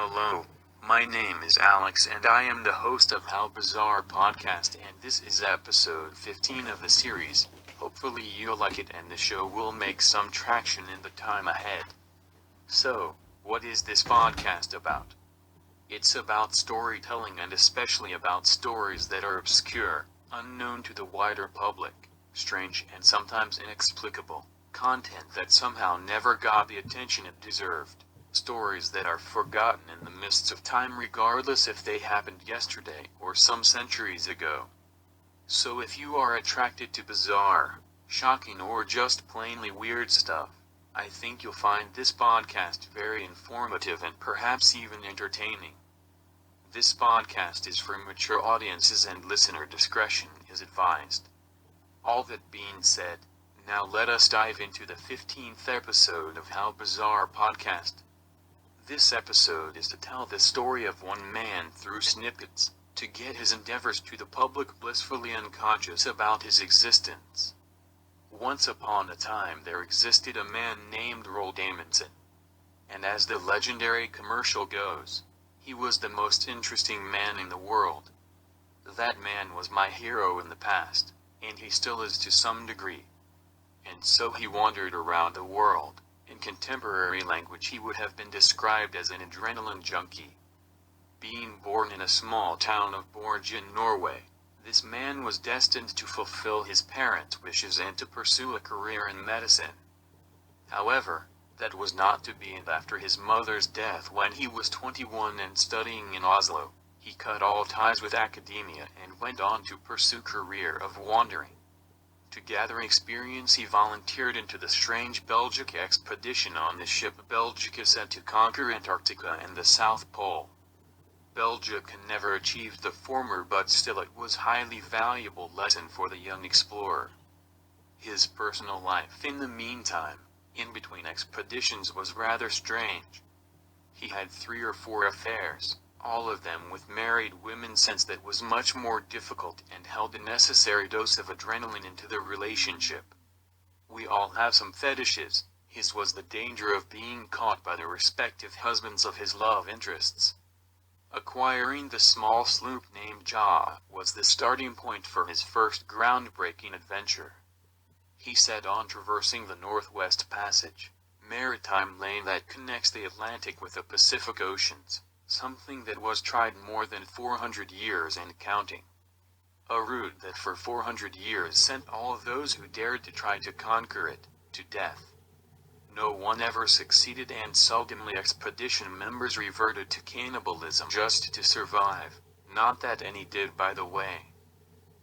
Hello, my name is Alex and I am the host of How Bizarre Podcast, and this is episode 15 of the series. Hopefully you'll like it and the show will make some traction in the time ahead. So, what is this podcast about? It's about storytelling and especially about stories that are obscure, unknown to the wider public, strange and sometimes inexplicable, content that somehow never got the attention it deserved. Stories that are forgotten in the mists of time regardless if they happened yesterday or some centuries ago. So if you are attracted to bizarre, shocking or just plainly weird stuff, I think you'll find this podcast very informative and perhaps even entertaining. This podcast is for mature audiences and listener discretion is advised. All that being said, now let us dive into the 15th episode of How Bizarre Podcast. This episode is to tell the story of one man through snippets, to get his endeavors to the public blissfully unconscious about his existence. Once upon a time there existed a man named Roald Amundsen. And as the legendary commercial goes, he was the most interesting man in the world. That man was my hero in the past, and he still is to some degree. And so he wandered around the world. In contemporary language he would have been described as an adrenaline junkie. Being born in a small town of Borge in Norway, this man was destined to fulfill his parents' wishes and to pursue a career in medicine. However, that was not to be, and after his mother's death when he was 21 and studying in Oslo, he cut all ties with academia and went on to pursue a career of wandering. To gather experience he volunteered into the strange Belgic expedition on the ship Belgica set to conquer Antarctica and the South Pole. Belgica never achieved the former, but still it was highly valuable lesson for the young explorer. His personal life in the meantime, in between expeditions, was rather strange. He had 3 or 4 affairs, all of them with married women, since that was much more difficult, and held a necessary dose of adrenaline into the relationship. We all have some fetishes. His was the danger of being caught by the respective husbands of his love interests. Acquiring the small sloop named Jaw was the starting point for his first groundbreaking adventure. He set on traversing the Northwest Passage, maritime lane that connects the Atlantic with the Pacific Oceans. Something that was tried more than 400 years and counting. A route that for 400 years sent all of those who dared to try to conquer it, to death. No one ever succeeded, and seldomly expedition members reverted to cannibalism just to survive, not that any did, by the way.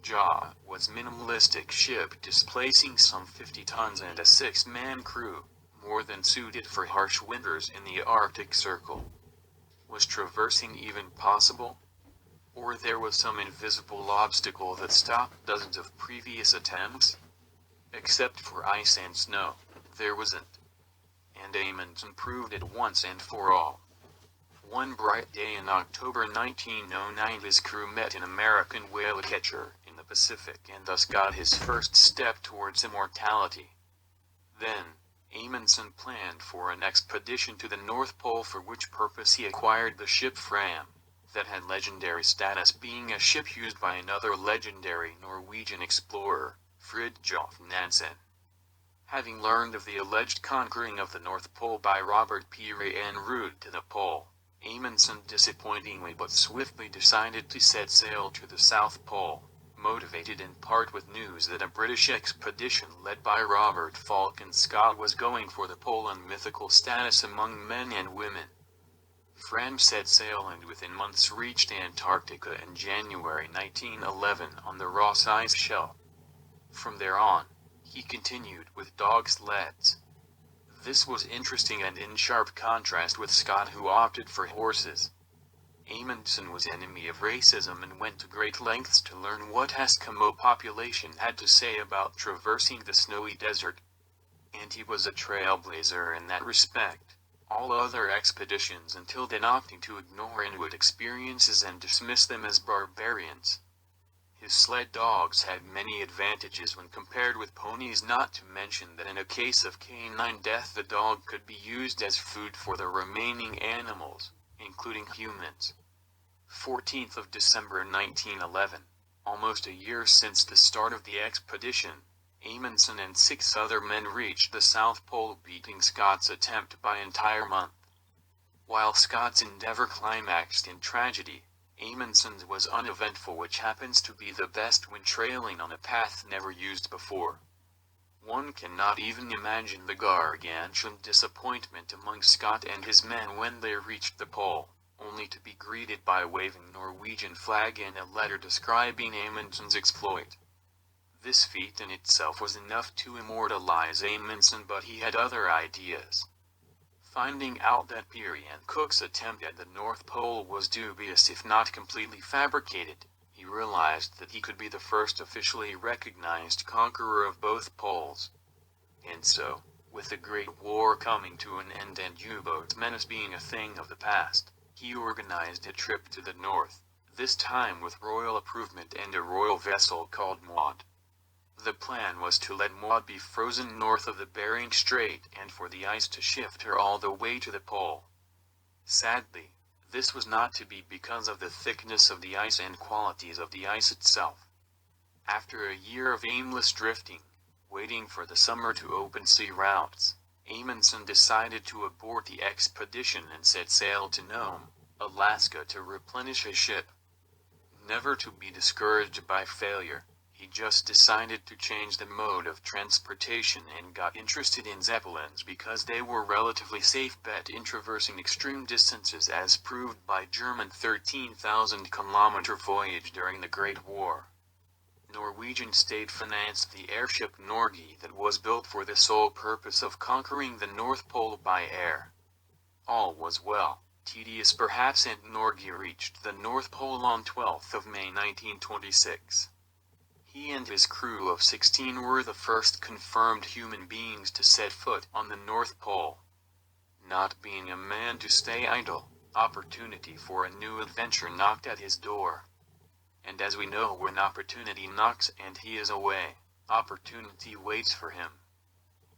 Jaw was minimalistic ship displacing some 50 tons and a 6-man crew, more than suited for harsh winters in the Arctic Circle. Was traversing even possible? Or there was some invisible obstacle that stopped dozens of previous attempts? Except for ice and snow, there wasn't. And Amundsen proved it once and for all. One bright day in October 1909 his crew met an American whale catcher in the Pacific and thus got his first step towards immortality. Then, Amundsen planned for an expedition to the North Pole, for which purpose he acquired the ship Fram, that had legendary status, being a ship used by another legendary Norwegian explorer, Fridtjof Nansen. Having learned of the alleged conquering of the North Pole by Robert Peary en route to the pole, Amundsen disappointingly but swiftly decided to set sail to the South Pole, motivated in part with news that a British expedition led by Robert Falcon Scott was going for the pole and mythical status among men and women. Fram set sail and within months reached Antarctica in January 1911 on the Ross Ice Shelf. From there on, he continued with dog sleds. This was interesting and in sharp contrast with Scott, who opted for horses. Amundsen was enemy of racism and went to great lengths to learn what Eskimo population had to say about traversing the snowy desert. And he was a trailblazer in that respect, all other expeditions until then opting to ignore Inuit experiences and dismiss them as barbarians. His sled dogs had many advantages when compared with ponies, not to mention that in a case of canine death the dog could be used as food for the remaining animals. including humans. 14th of December 1911, almost a year since the start of the expedition, Amundsen and 6 other men reached the South Pole, beating Scott's attempt by an entire month. While Scott's endeavor climaxed in tragedy, Amundsen's was uneventful, which happens to be the best when trailing on a path never used before. One cannot even imagine the gargantuan disappointment among Scott and his men when they reached the pole, only to be greeted by a waving Norwegian flag and a letter describing Amundsen's exploit. This feat in itself was enough to immortalize Amundsen, but he had other ideas. Finding out that Peary and Cook's attempt at the North Pole was dubious if not completely fabricated, he realized that he could be the first officially recognized conqueror of both poles. And so, with the Great War coming to an end and U-boats menace being a thing of the past, he organized a trip to the north, this time with royal approval and a royal vessel called Maud. The plan was to let Maud be frozen north of the Bering Strait and for the ice to shift her all the way to the pole. Sadly, this was not to be because of the thickness of the ice and qualities of the ice itself. After a year of aimless drifting, waiting for the summer to open sea routes, Amundsen decided to abort the expedition and set sail to Nome, Alaska, to replenish his ship. Never to be discouraged by failure, he just decided to change the mode of transportation and got interested in zeppelins because they were a relatively safe bet in traversing extreme distances, as proved by German 13,000-kilometer voyage during the Great War. Norwegian state financed the airship Norge that was built for the sole purpose of conquering the North Pole by air. All was well, tedious perhaps, and Norge reached the North Pole on 12th of May 1926. He and his crew of 16 were the first confirmed human beings to set foot on the North Pole. Not being a man to stay idle, opportunity for a new adventure knocked at his door. And as we know, when opportunity knocks and he is away, opportunity waits for him.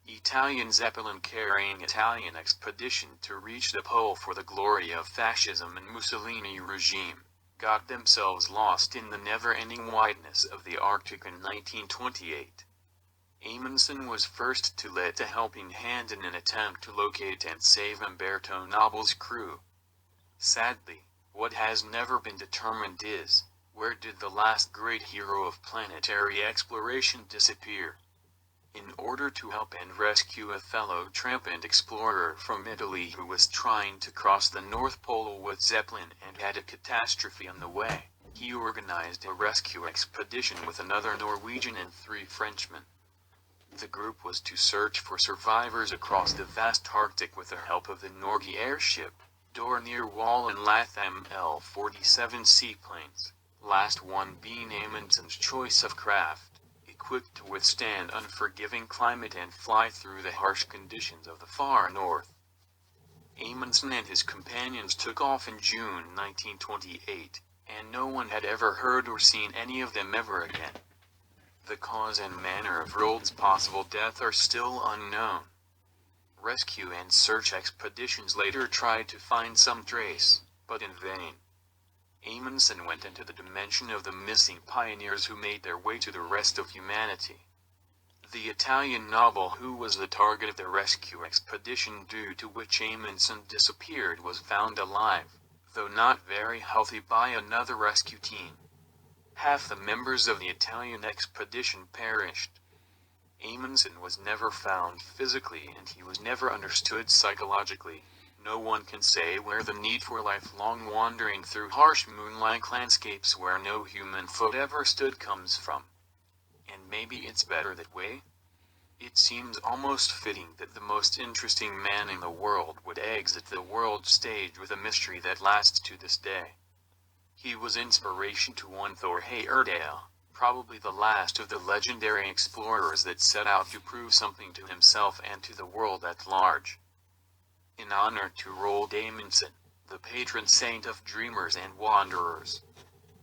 Italian Zeppelin carrying Italian expedition to reach the pole for the glory of fascism and Mussolini regime, got themselves lost in the never-ending wideness of the Arctic in 1928. Amundsen was first to lend a helping hand in an attempt to locate and save Umberto Noble's crew. Sadly, what has never been determined is, where did the last great hero of planetary exploration disappear? In order to help and rescue a fellow tramp and explorer from Italy who was trying to cross the North Pole with Zeppelin and had a catastrophe on the way, he organized a rescue expedition with another Norwegian and 3 Frenchmen. The group was to search for survivors across the vast Arctic with the help of the Norge airship, Dornier Wall and Latham L-47 seaplanes, last one being Amundsen's choice of craft, equipped to withstand unforgiving climate and fly through the harsh conditions of the far north. Amundsen and his companions took off in June 1928, and no one had ever heard or seen any of them ever again. The cause and manner of Roald's possible death are still unknown. Rescue and search expeditions later tried to find some trace, but in vain. Amundsen went into the dimension of the missing pioneers who made their way to the rest of humanity. The Italian noble who was the target of the rescue expedition due to which Amundsen disappeared was found alive, though not very healthy, by another rescue team. Half the members of the Italian expedition perished. Amundsen was never found physically and he was never understood psychologically. No one can say where the need for lifelong wandering through harsh moonlight landscapes where no human foot ever stood comes from. And maybe it's better that way? It seems almost fitting that the most interesting man in the world would exit the world stage with a mystery that lasts to this day. He was inspiration to one Thor Heyerdahl, probably the last of the legendary explorers that set out to prove something to himself and to the world at large. In honor to Roald Amundsen, the patron saint of dreamers and wanderers,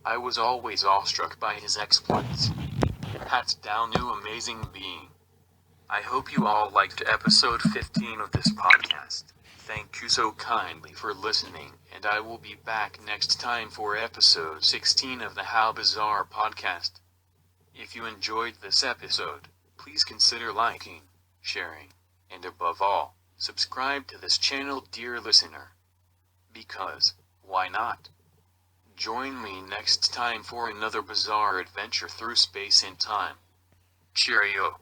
I was always awestruck by his exploits. Hats down, you amazing being. I hope you all liked episode 15 of this podcast. Thank you so kindly for listening, and and I will be back next time for episode 16 of the How Bizarre podcast. If you enjoyed this episode, please consider liking, sharing, and above all, subscribe to this channel, dear listener. Because, why not? Join me next time for another bizarre adventure through space and time. Cheerio.